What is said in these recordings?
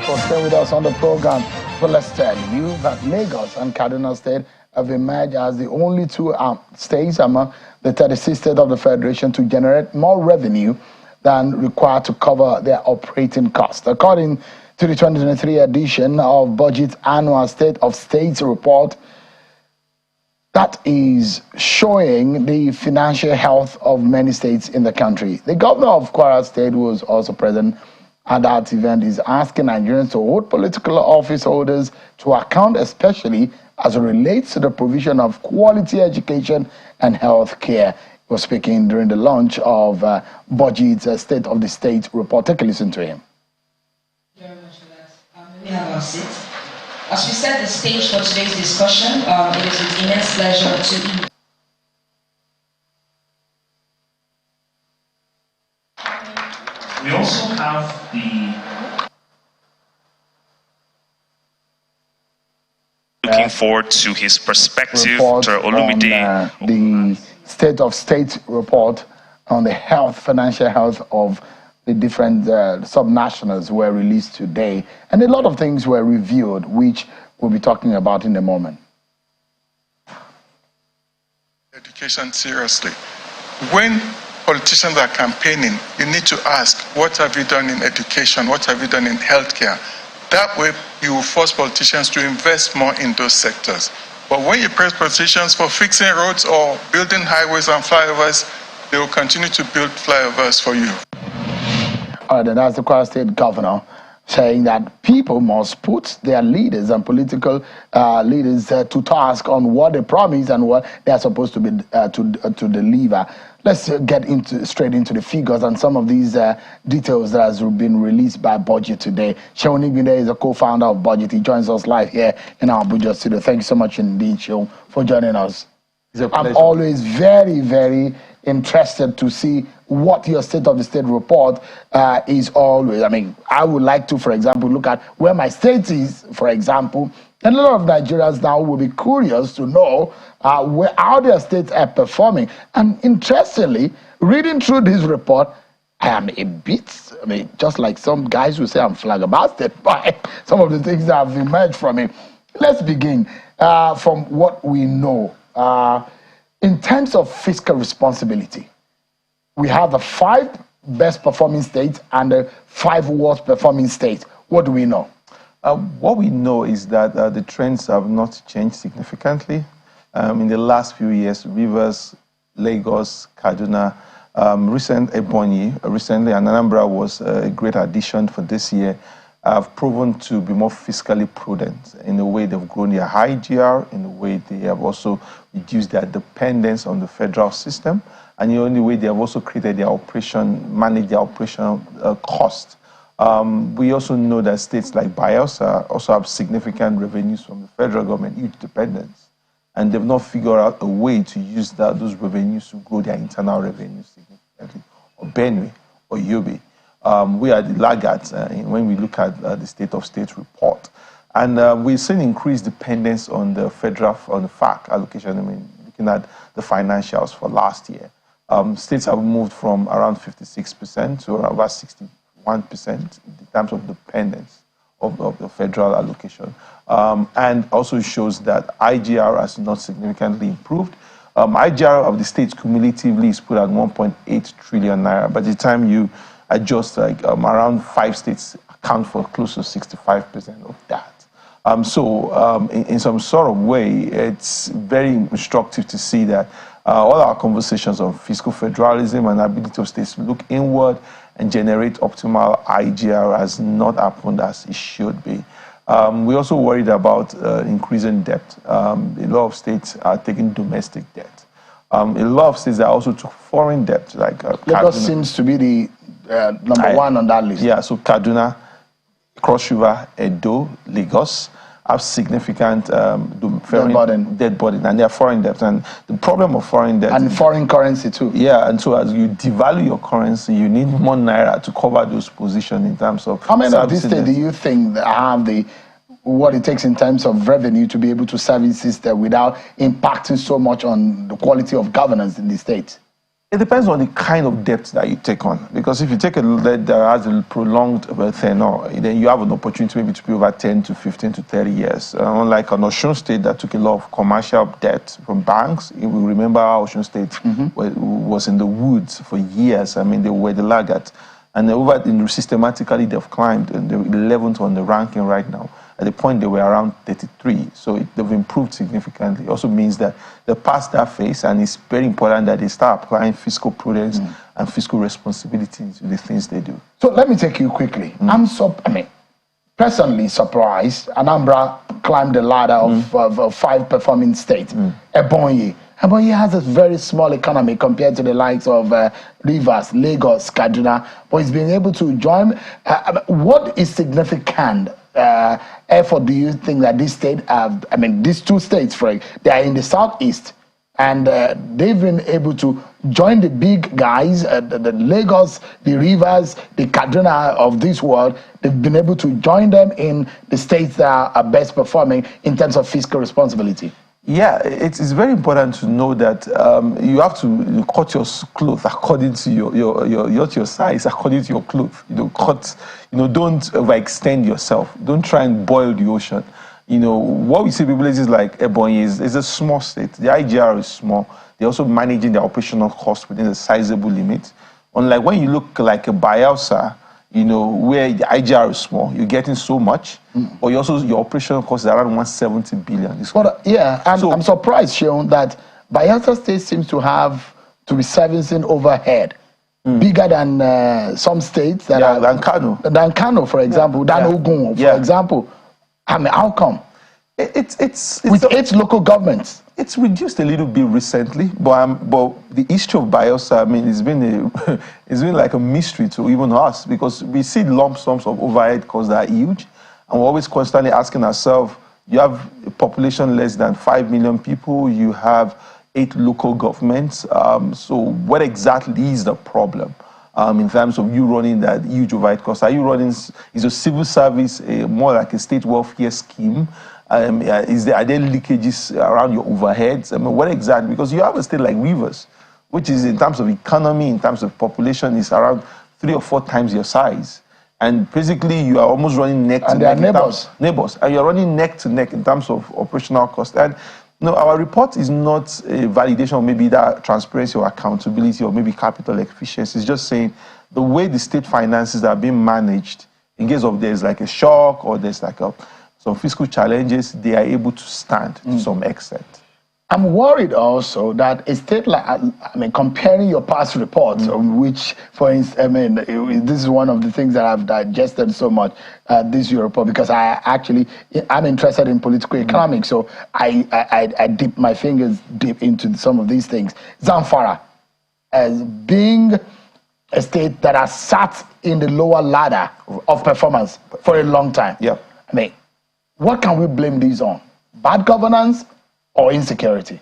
for staying with us on the program. But let's tell you that Lagos and Kaduna State have emerged as the only two states among the 36 states of the Federation to generate more revenue than required to cover their operating costs. According to the 2023 edition of Budget Annual State of States Report, that is showing the financial health of many states in the country. The governor of Kwara State, who was also present at that event, is asking Nigerians to hold political office holders to account, especially as it relates to the provision of quality education and health care. He was speaking during the launch of Budget's State of the State report. Take a listen to him. Thank you very much for that. Let me have our seat. As we set the stage for today's discussion, it is with immense pleasure to... We also have the... Looking forward to his perspective, Dr. Olumide. The State of State report on the health, financial health of the different subnationals were released today, and a lot of things were revealed, which we'll be talking about in a moment. Education seriously. When politicians are campaigning, you need to ask, what have you done in education? What have you done in healthcare? That way, you will force politicians to invest more in those sectors. But when you press politicians for fixing roads or building highways and flyovers, they will continue to build flyovers for you. All right, and that's the Kwara State governor saying that people must put their leaders and political leaders to task on what they promise and what they are supposed to be to deliver. Let's get straight into the figures and some of these details that has been released by Budget today. Seun Igbinde is a co-founder of Budget. He joins us live here in our Abuja studio. Thank you so much indeed, Seun, for joining us. I'm always very, very interested to see what your State of the State report is always. I mean, I would like to, for example, look at where my state is, for example. And a lot of Nigerians now will be curious to know how their states are performing. And interestingly, reading through this report, I am a bit, just like some guys who say I'm flabbergasted by some of the things that have emerged from it. Let's begin from what we know. In terms of fiscal responsibility, we have the 5 best performing states and the 5 worst performing states. What do we know? What we know is that the trends have not changed significantly. In the last few years, Rivers, Lagos, Kaduna, recently and Anambra was a great addition for this year, have proven to be more fiscally prudent in the way they've grown their high GR, in the way they have also reduced their dependence on the federal system, and the only way they have also created their managed their operational cost. We also know that states like Bayelsa also have significant revenues from the federal government, huge dependence, and they've not figured out a way to use those revenues to grow their internal revenues significantly, or Benue, or Yobe. We are the laggards when we look at the State of State report. And we've seen increased dependence on the federal, on the FAC allocation. Looking at the financials for last year. States have moved from around 56% to about 61% in terms of dependence of the federal allocation. And also shows that IGR has not significantly improved. IGR of the states cumulatively is put at 1.8 trillion naira. By the time you adjust, around 5 states account for close to 65% of that. In some sort of way, it's very instructive to see that all our conversations on fiscal federalism and ability of states to look inward and generate optimal IGR has not happened as it should be. We're also worried about increasing debt. A lot of states are taking domestic debt. A lot of states are also took foreign debt, like Lagos seems to be the number 1 on that list. Yeah, so Kaduna, Cross River, Edo, Lagos have significant debt burden, and they are foreign debts. And the problem of foreign debt and foreign currency too. Yeah, and so as you devalue your currency, you need more naira to cover those positions in terms of. How many of these states do you think that have what it takes in terms of revenue to be able to service system without impacting so much on the quality of governance in the state? It depends on the kind of debt that you take on. Because if you take a debt that has a prolonged tenure, then you have an opportunity maybe to pay over 10 to 15 to 30 years. Unlike an Osun State that took a lot of commercial debt from banks. We remember how Osun State was in the woods for years. I mean, they were the laggard. And systematically, they've climbed, and they're 11th on the ranking right now. At the point, they were around 33. So they've improved significantly. It also means that they passed that phase, and it's very important that they start applying fiscal prudence and fiscal responsibility to the things they do. So let me take you quickly. I'm personally surprised. Anambra climbed the ladder of 5 performing states. Ebonyi has a very small economy compared to the likes of Rivers, Lagos, Kaduna, but it's been able to join. What is significant effort do you think that this state have? I mean, these 2 states, they are in the southeast, and they've been able to join the big guys, the Lagos, the Rivers, the Kaduna of this world. They've been able to join them in the states that are best performing in terms of fiscal responsibility. Yeah, it's very important to know that you have to cut your clothes according to your size, according to your clothes. Don't overextend yourself. Don't try and boil the ocean. What we see in places like Ebonyi is a small state. The IGR is small. They're also managing their operational costs within a sizable limit. Unlike when you look like a Bayelsa, where the IGR is small, you're getting so much, or your operational cost is around 170 billion. And I'm surprised, Sean, that Bayelsa State seems to be servicing overhead bigger than some states than Kano. Than Kano, for example, than Ogun, for example. I mean, how come? It's with 8 local governments. It's reduced a little bit recently, but the history of Bayelsa, I mean, it's been like a mystery to even us, because we see lump sums of overhead costs that are huge, and we're always constantly asking ourselves, you have a population less than 5 million people, you have 8 local governments, so what exactly is the problem? In terms of you running that huge overhead cost? Are you running, is a civil service more like a state welfare scheme? Are there leakages around your overheads? I mean, what exactly? Because you have a state like Rivers, which is in terms of economy, in terms of population, is around 3 or 4 times your size. And basically, you are almost running neck to neck. And they are neighbors. And you're running neck to neck in terms of operational cost. And our report is not a validation of maybe that transparency or accountability or maybe capital efficiency. It's just saying the way the state finances are being managed, in case of there's like a shock or there's like some fiscal challenges, they are able to stand to some extent. I'm worried also that a state like, comparing your past reports, which, for instance, this is one of the things that I've digested so much, this your report, because I'm interested in political economics, so I dip my fingers deep into some of these things. Zamfara, as being a state that has sat in the lower ladder of performance for a long time. Yeah. What can we blame these on? Bad governance or insecurity?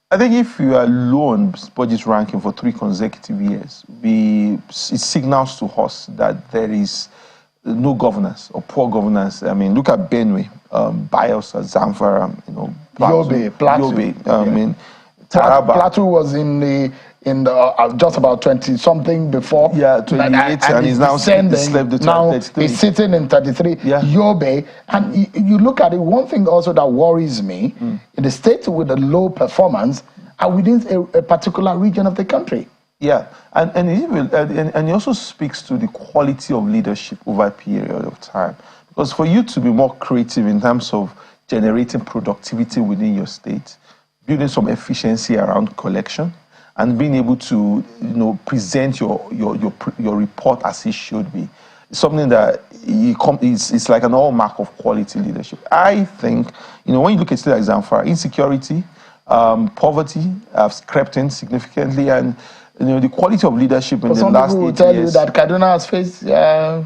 I think if you are low on budget ranking for 3 consecutive years, it signals to us that there is no governance or poor governance. I mean, look at Benue, Bayelsa, Zamfara, Plateau. Taraba. Plateau was in the just about 20 something before. Yeah, 28, and he's now descending. Now he's sitting in 33. Yeah. Yobe, and you look at it. One thing also that worries me in the states with a low performance are within a particular region of the country. Yeah, and it also speaks to the quality of leadership over a period of time. Because for you to be more creative in terms of generating productivity within your state, building some efficiency around collection, and being able to, present your report as it should be, it's something that it's like an hallmark of quality leadership. I think, when you look at state like Zamfara, insecurity, poverty have crept in significantly, and the quality of leadership in the last 8 years. Some people will tell you that Kaduna has faced, a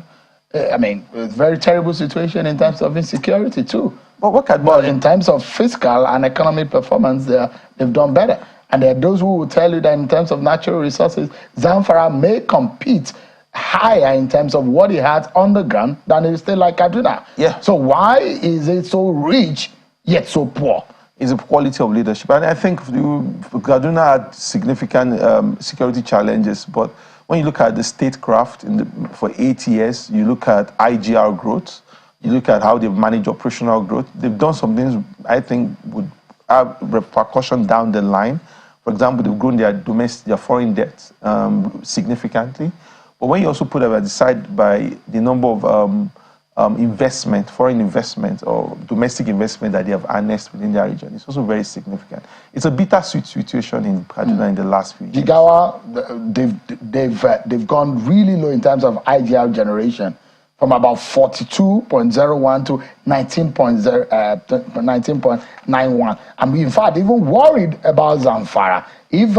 very terrible situation in terms of insecurity too. But in terms of fiscal and economic performance, they've done better. And there are those who will tell you that in terms of natural resources, Zamfara may compete higher in terms of what it has on the ground than a state like Kaduna. Yeah. So why is it so rich yet so poor? is the quality of leadership. And I think Kaduna had significant security challenges, but when you look at the statecraft for 8 years, you look at IGR growth, you look at how they've managed operational growth, they've done some things I think would have repercussion down the line. For example, they've grown their foreign debt significantly. But when you also put it aside by the number of foreign investment or domestic investment that they have harnessed within their region, it's also very significant. It's a bittersweet situation in Kaduna in the last few years. Jigawa, they've gone really low in terms of IGR generation, from about 42.01 to 19.91. And we, in fact, even worried about Zamfara. If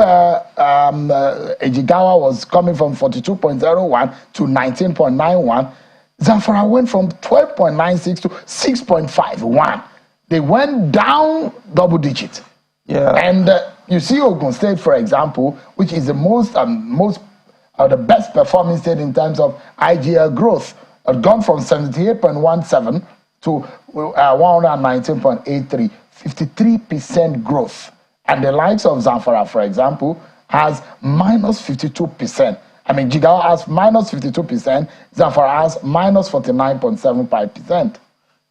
Jigawa was coming from 42.01 to 19.91, Zamfara went from 12.96 to 6.51. They went down double digit. Yeah. And you see Ogun State, for example, which is the the best performing state in terms of IGR growth, had gone from 78.17 to 119.83, 53% growth. And the likes of Zamfara, for example, has minus 52%. I mean, Jigawa has minus 52%, Zamfara has minus 49.75%.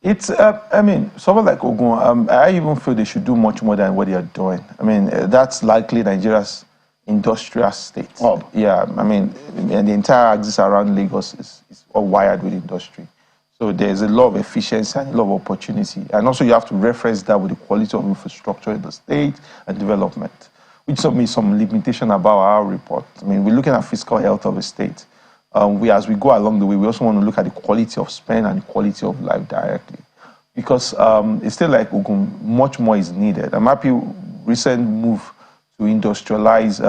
It's, I mean, someone like Ogun, I even feel they should do much more than what they are doing. I mean, that's likely Nigeria's industrial state. Oh. Yeah, I mean, and the entire axis around Lagos is all wired with industry. So there's a lot of efficiency and a lot of opportunity. And also you have to reference that with the quality of infrastructure in the state and development, which of me some limitation about our report. I mean, we're looking at fiscal health of the state. As we go along the way, we also want to look at the quality of spend and the quality of life directly. Because it's still like Ogun, much more is needed. I'm happy recent move to industrialize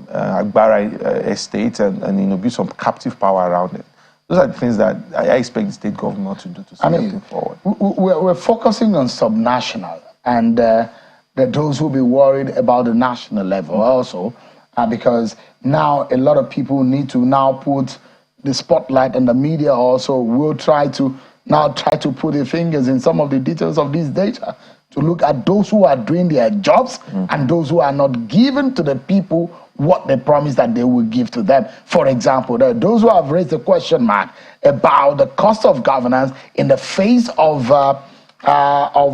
Agbara estate and build some captive power around it. Those are the things that I expect the state government to do to see moving forward. We're focusing on subnational, and there are those who will be worried about the national level also, because now a lot of people need to now put the spotlight, and the media also will try to put their fingers in some of the details of this data, to look at those who are doing their jobs and those who are not giving to the people what they promise that they will give to them. For example, there are those who have raised a question mark about the cost of governance in the face of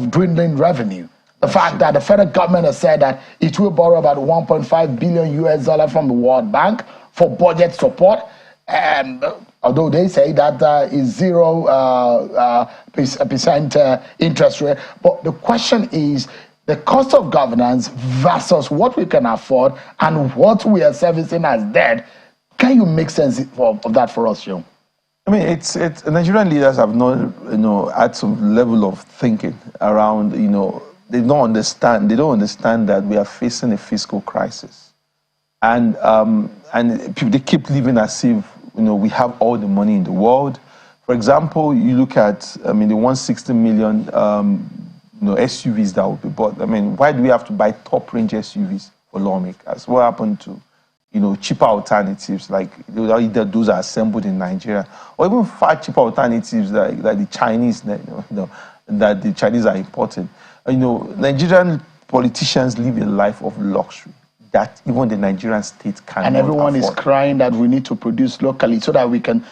dwindling revenue. The fact that the federal government has said that it will borrow about $1.5 billion from the World Bank for budget support, and although they say that is 0% interest rate, but the question is the cost of governance versus what we can afford and what we are servicing as debt. Can you make sense of that for us, Sean? I mean, it's Nigerian leaders have not, had some level of thinking around, they don't understand that we are facing a fiscal crisis, and they keep living as if we have all the money in the world. For example, you look at the 160 million SUVs that will be bought. I mean, why do we have to buy top range SUVs for lawmakers? What happened to cheaper alternatives, like either those are assembled in Nigeria, or even far cheaper alternatives like the Chinese that the Chinese are importing? Nigerian politicians live a life of luxury that even the Nigerian state cannot And everyone afford. is crying that we need to produce locally so that we can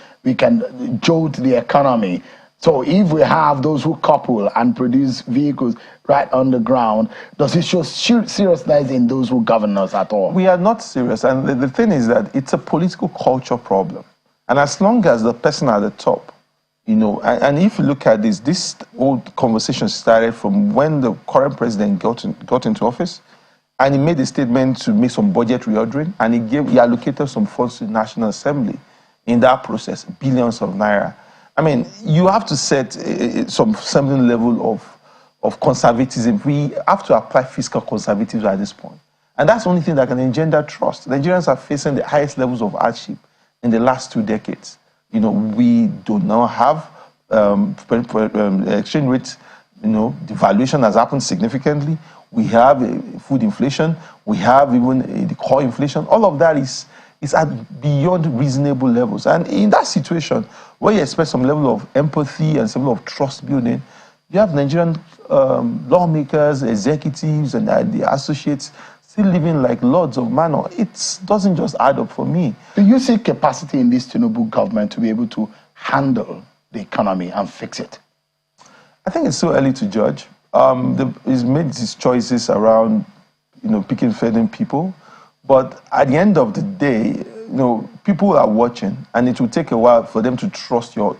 jolt the economy. So if we have those who couple and produce vehicles right on the ground, does it show seriousness in those who govern us at all? We are not serious. And the thing is that it's a political culture problem. And as long as the person at the top, and if you look at this old conversation started from when the current president got into office, and he made a statement to make some budget reordering, and he allocated some funds to the National Assembly. In that process, billions of naira. I mean, you have to set some level of conservatism. We have to apply fiscal conservatism at this point. And that's the only thing that can engender trust. Nigerians are facing the highest levels of hardship in the last 2 decades. We do not have exchange rate, devaluation has happened significantly. We have food inflation. We have even the core inflation. All of that is at beyond reasonable levels. And in that situation, where you expect some level of empathy and some level of trust building, You have Nigerian lawmakers, executives, and the associates still living like lords of manor. It doesn't just add up for me. Do you see capacity in this Tinubu government to be able to handle the economy and fix it? I think it's so early to judge. He's made his choices around, picking certain people. But at the end of the day, people are watching, and it will take a while for them to trust your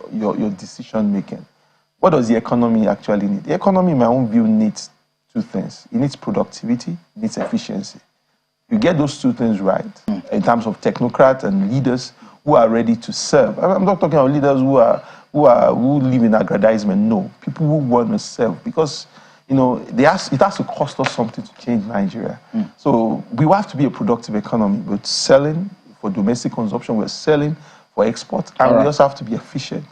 decision making. What does the economy actually need? The economy, in my own view, needs two things. It needs productivity, it needs efficiency. You get those two things right in terms of technocrats and leaders who are ready to serve. I'm not talking about leaders who live in aggrandizement. No, people who want to serve, because it has to cost us something to change Nigeria. So we have to be a productive economy. We're selling for domestic consumption, we're selling for export, and we also have to be efficient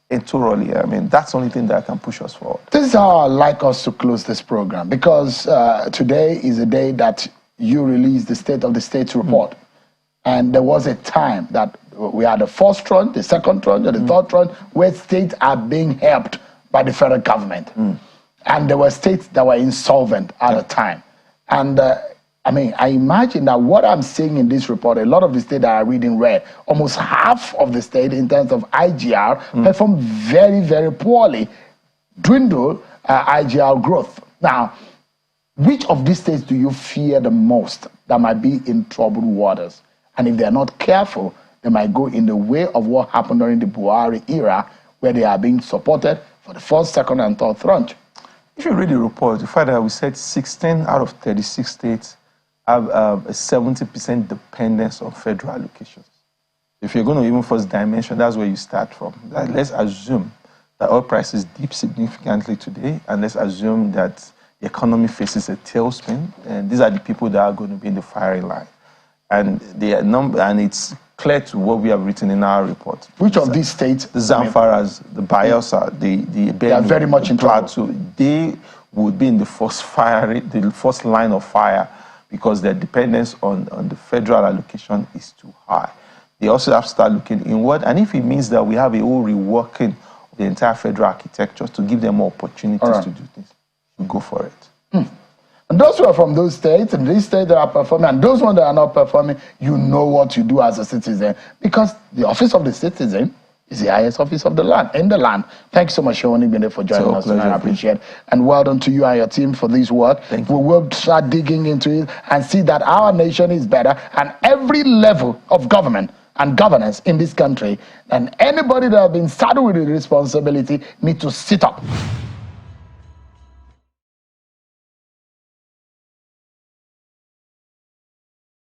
and thoroughly. I mean, that's the only thing that can push us forward. This is how I'd like us to close this program, because today is a day that you released the State of the States report. And there was a time that we had the first tranche, the second tranche, and the third tranche, where states are being helped by the federal government. And there were states that were insolvent at the time. And I imagine that what I'm seeing in this report, a lot of the states that are reading red, almost half of the state in terms of IGR performed very, very poorly, dwindle IGR growth. Now, which of these states do you fear the most that might be in troubled waters? And if they're not careful, they might go in the way of what happened during the Buhari era, where they are being supported for the first, second, and third tranche. If you read the report, you find that we said 16 out of 36 states have a 70% dependence on federal allocations. If you're going to even first dimension, that's where you start from. Let's assume that oil prices dip significantly today, and let's assume that the economy faces a tailspin, and these are the people that are going to be in the firing line. And it's clear to what we have written in our report. Which of these states? The Zamfaras, the Bayelsa, they are very much in trouble. They would be in the first line of fire, because their dependence on the federal allocation is too high. They also have to start looking inward, and if it means that we have a whole reworking of the entire federal architecture to give them more opportunities to do things, we go for it. And those who are from those states, and these states that are performing, and those ones that are not performing, you know what you do as a citizen, because the office of the citizen is the highest office of the land, in the land. Thanks so much, Shawani Binde, for joining us tonight. I appreciate it. And well done to you and your team for this work. Thank you. We will start digging into it and see that our nation is better, and every level of government and governance in this country, and anybody that has been saddled with the responsibility need to sit up